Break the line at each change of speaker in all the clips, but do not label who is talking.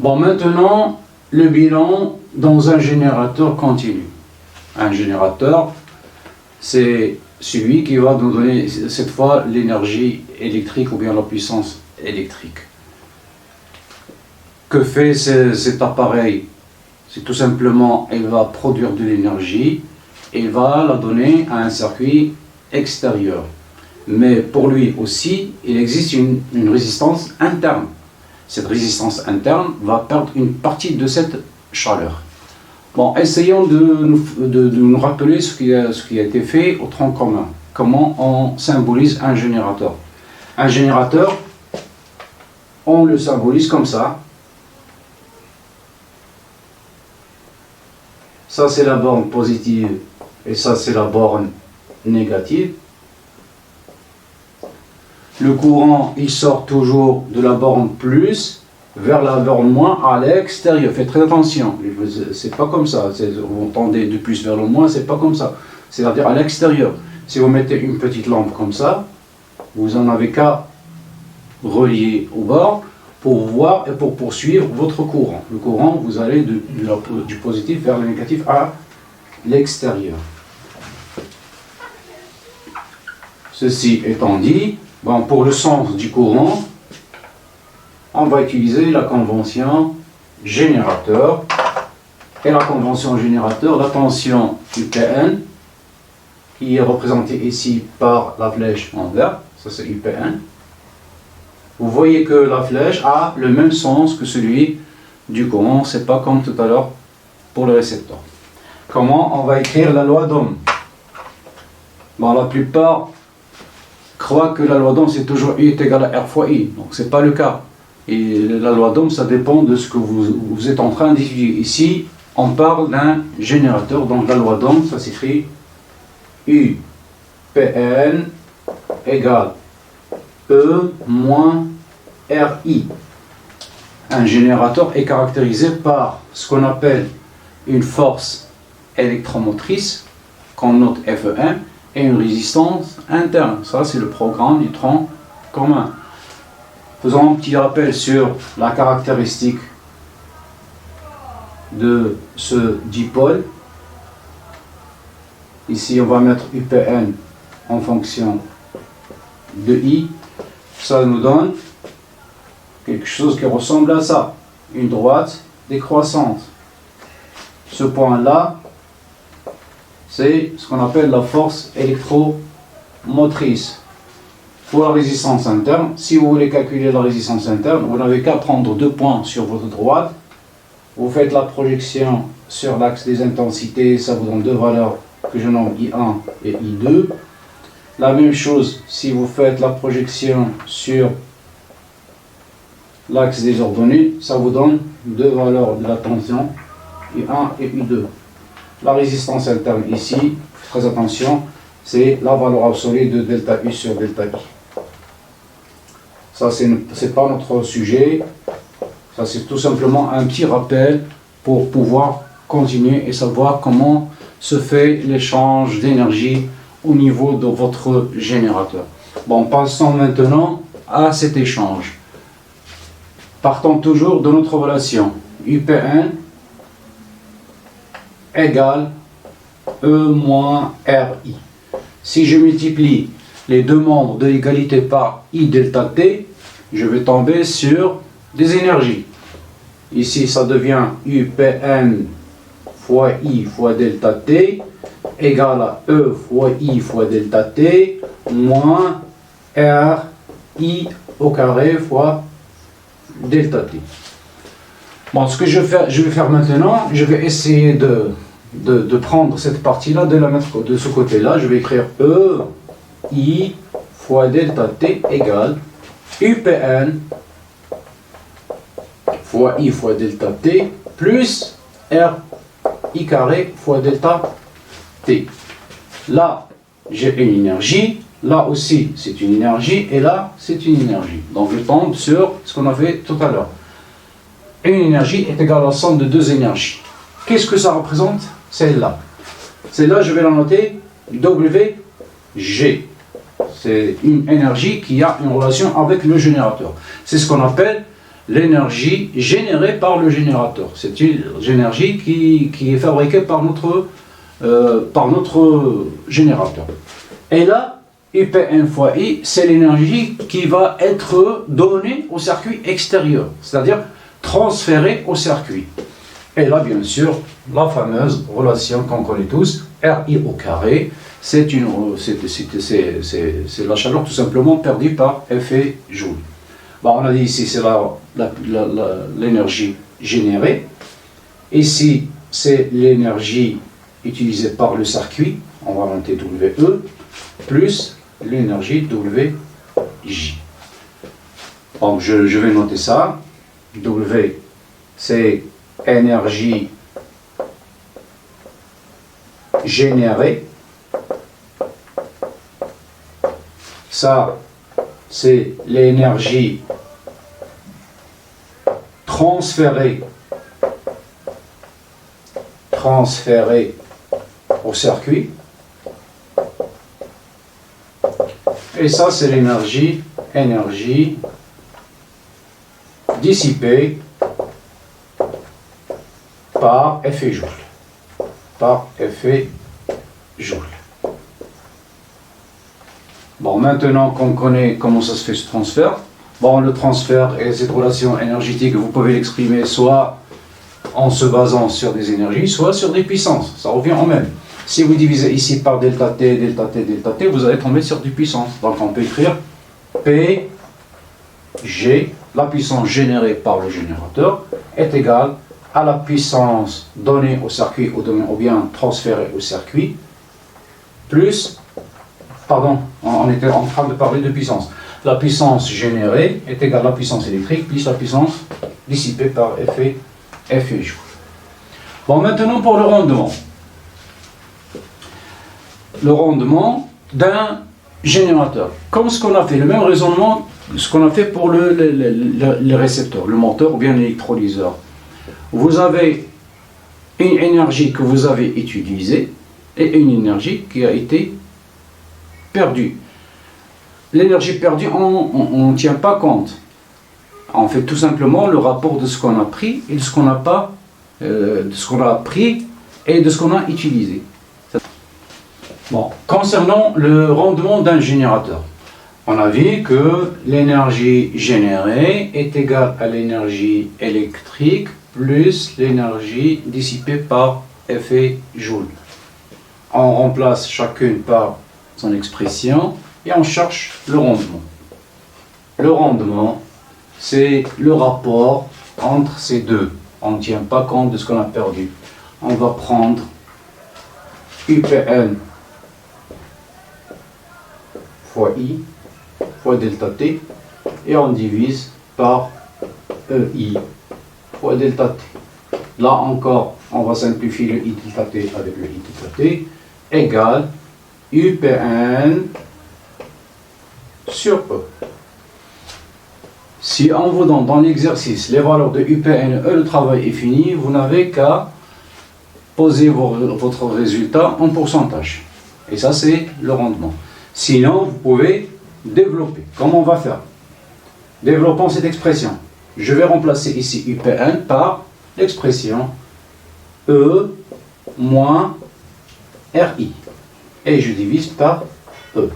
Bon, maintenant, le bilan dans un générateur continu. Un générateur, c'est celui qui va nous donner cette fois l'énergie électrique ou bien la puissance électrique. Que fait cet appareil? C'est tout simplement, il va produire de l'énergie et il va la donner à un circuit extérieur. Mais pour lui aussi, il existe une résistance interne. Cette résistance interne va perdre une partie de cette chaleur. Bon, essayons de nous rappeler ce qui a été fait au tronc commun. Comment on symbolise un générateur? Un générateur, on le symbolise comme ça. Ça, c'est la borne positive et ça, c'est la borne négative. Le courant, il sort toujours de la borne plus vers la borne moins à l'extérieur. Faites très attention, c'est pas comme ça. Vous entendez de plus vers le moins, c'est pas comme ça. C'est-à-dire à l'extérieur. Si vous mettez une petite lampe comme ça, vous en avez qu'à relier au bord pour voir et pour poursuivre votre courant. Le courant, vous allez du positif vers le négatif à l'extérieur. Ceci étant dit, bon, pour le sens du courant, on va utiliser la convention générateur. Et la convention générateur, la tension UPN, qui est représentée ici par la flèche en vert, ça c'est UPN. Vous voyez que la flèche a le même sens que celui du courant, c'est pas comme tout à l'heure pour le récepteur. Comment on va écrire la loi d'Ohm? Bon, la plupart croient que la loi d'Ohm c'est toujours U est égal à R fois I, donc c'est pas le cas. Et la loi d'Ohm ça dépend de ce que vous êtes en train d'étudier. Ici, on parle d'un générateur, donc la loi d'Ohm ça s'écrit UPN égale E moins RI. Un générateur est caractérisé par ce qu'on appelle une force électromotrice, qu'on note FEM, et une résistance interne. Ça, c'est le programme du tronc commun. Faisons un petit rappel sur la caractéristique de ce dipôle. Ici, on va mettre UPN en fonction de I. Ça nous donne quelque chose qui ressemble à ça, une droite décroissante. Ce point-là, c'est ce qu'on appelle la force électromotrice. Pour la résistance interne, si vous voulez calculer la résistance interne, vous n'avez qu'à prendre deux points sur votre droite, vous faites la projection sur l'axe des intensités, ça vous donne deux valeurs que je nomme I1 et I2. La même chose si vous faites la projection sur l'axe des ordonnées, ça vous donne deux valeurs de la tension, I1 et I2. La résistance interne ici, très attention, c'est la valeur absolue de delta U sur delta I. Ça, c'est pas notre sujet, ça c'est tout simplement un petit rappel pour pouvoir continuer et savoir comment se fait l'échange d'énergie au niveau de votre générateur. Bon, passons maintenant à cet échange. Partons toujours de notre relation. UPN égale E moins RI. Si je multiplie les deux membres de l'égalité par I delta T, je vais tomber sur des énergies. Ici, ça devient UPN fois I fois delta T égale à E fois I fois delta T moins R I au carré fois delta T. Bon, ce que je vais faire maintenant, je vais essayer de prendre cette partie-là, de la mettre de ce côté-là. Je vais écrire E I fois delta T égale UPN fois I fois delta T plus R I carré fois delta T. Là, j'ai une énergie, là aussi c'est une énergie, et là c'est une énergie. Donc je tombe sur ce qu'on a fait tout à l'heure. Une énergie est égale à la somme de deux énergies. Qu'est-ce que ça représente? Celle-là. Celle-là, je vais la noter WG. C'est une énergie qui a une relation avec le générateur. C'est ce qu'on appelle l'énergie générée par le générateur. C'est une énergie qui est fabriquée par notre générateur. Et là, UPN fois I, c'est l'énergie qui va être donnée au circuit extérieur, c'est-à-dire transférée au circuit. Et là, bien sûr, la fameuse relation qu'on connaît tous, RI au carré, c'est la chaleur tout simplement perdue par effet Joule. Bon, on a dit ici, c'est l'énergie générée. Ici, c'est l'énergie utilisée par le circuit, on va monter WE, plus l'énergie WJ. Bon, je vais noter ça. W, c'est énergie générée. Ça, c'est l'énergie transférée au circuit. Et ça, c'est l'énergie dissipée par effet Joule. Bon, maintenant qu'on connaît comment ça se fait ce transfert, bon, le transfert et cette relation énergétique, vous pouvez l'exprimer soit en se basant sur des énergies, soit sur des puissances. Ça revient au même. Si vous divisez ici par delta T, delta T, delta T, vous allez tomber sur des puissances. Donc on peut écrire P, G, la puissance générée par le générateur, est égale à la puissance donnée au circuit ou bien transférée au circuit, plus, pardon, on était en train de parler de puissance. La puissance générée est égale à la puissance électrique plus la puissance dissipée par effet Joule. Bon, maintenant pour le rendement. Le rendement d'un générateur. Comme ce qu'on a fait, le même raisonnement, ce qu'on a fait pour le récepteur, le moteur ou bien l'électrolyseur. Vous avez une énergie que vous avez utilisée et une énergie qui a été perdue. L'énergie perdue, on ne tient pas compte. On fait tout simplement le rapport de ce qu'on a pris et de ce qu'on n'a pas, de ce qu'on a pris et de ce qu'on a utilisé. Bon, concernant le rendement d'un générateur, on a vu que l'énergie générée est égale à l'énergie électrique plus l'énergie dissipée par effet Joule. On remplace chacune par son expression et on cherche le rendement. Le rendement, c'est le rapport entre ces deux. On ne tient pas compte de ce qu'on a perdu. On va prendre UPN fois I fois delta T et on divise par EI fois delta T. Là encore, on va simplifier le I delta T avec le I delta T égale UPN sur E. Si on vous donne dans l'exercice les valeurs de UPN et le travail est fini, vous n'avez qu'à poser votre résultat en pourcentage. Et ça, c'est le rendement. Sinon, vous pouvez développer. Comment on va faire? Développons cette expression. Je vais remplacer ici UPN par l'expression E moins RI. Et je divise par E.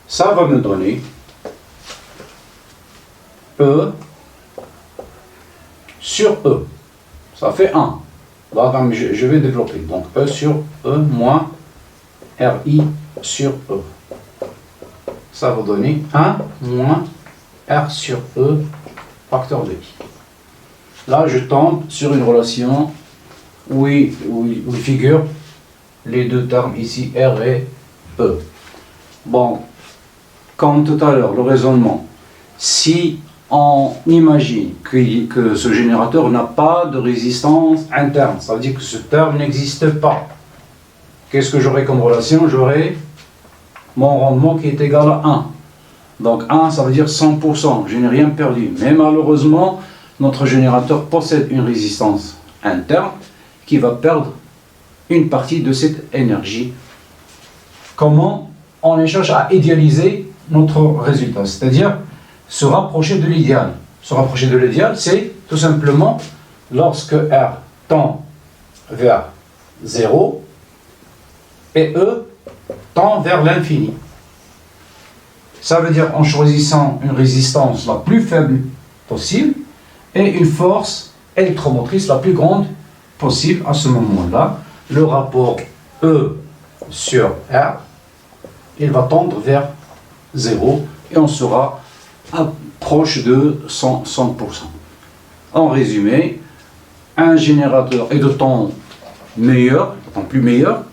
Ça va me donner E sur E. Ça fait 1. Là, je vais développer. Donc E sur E moins RI sur E. Ça va donner 1 moins R sur E facteur de I. Là, je tombe sur une relation où il figure les deux termes ici, R et E. Bon, comme tout à l'heure, le raisonnement, si on imagine que ce générateur n'a pas de résistance interne, ça veut dire que ce terme n'existe pas. Qu'est-ce que j'aurai comme relation? J'aurai mon rendement qui est égal à 1. Donc 1, ça veut dire 100%, je n'ai rien perdu. Mais malheureusement, notre générateur possède une résistance interne qui va perdre une partie de cette énergie. Comment on cherche à idéaliser notre résultat? C'est-à-dire se rapprocher de l'idéal. se rapprocher de l'idéal, c'est tout simplement lorsque R tend vers 0 et E tend vers l'infini. Ça veut dire en choisissant une résistance la plus faible possible et une force électromotrice la plus grande possible. À ce moment-là, le rapport E sur R, il va tendre vers 0 et on sera proche de 100%. En résumé, un générateur est de temps meilleur, plus meilleur,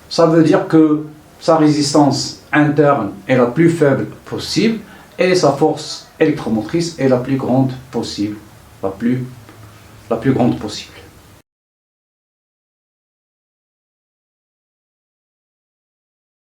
ça veut dire que sa résistance interne est la plus faible possible et sa force électromotrice est la plus grande possible, la plus grande possible.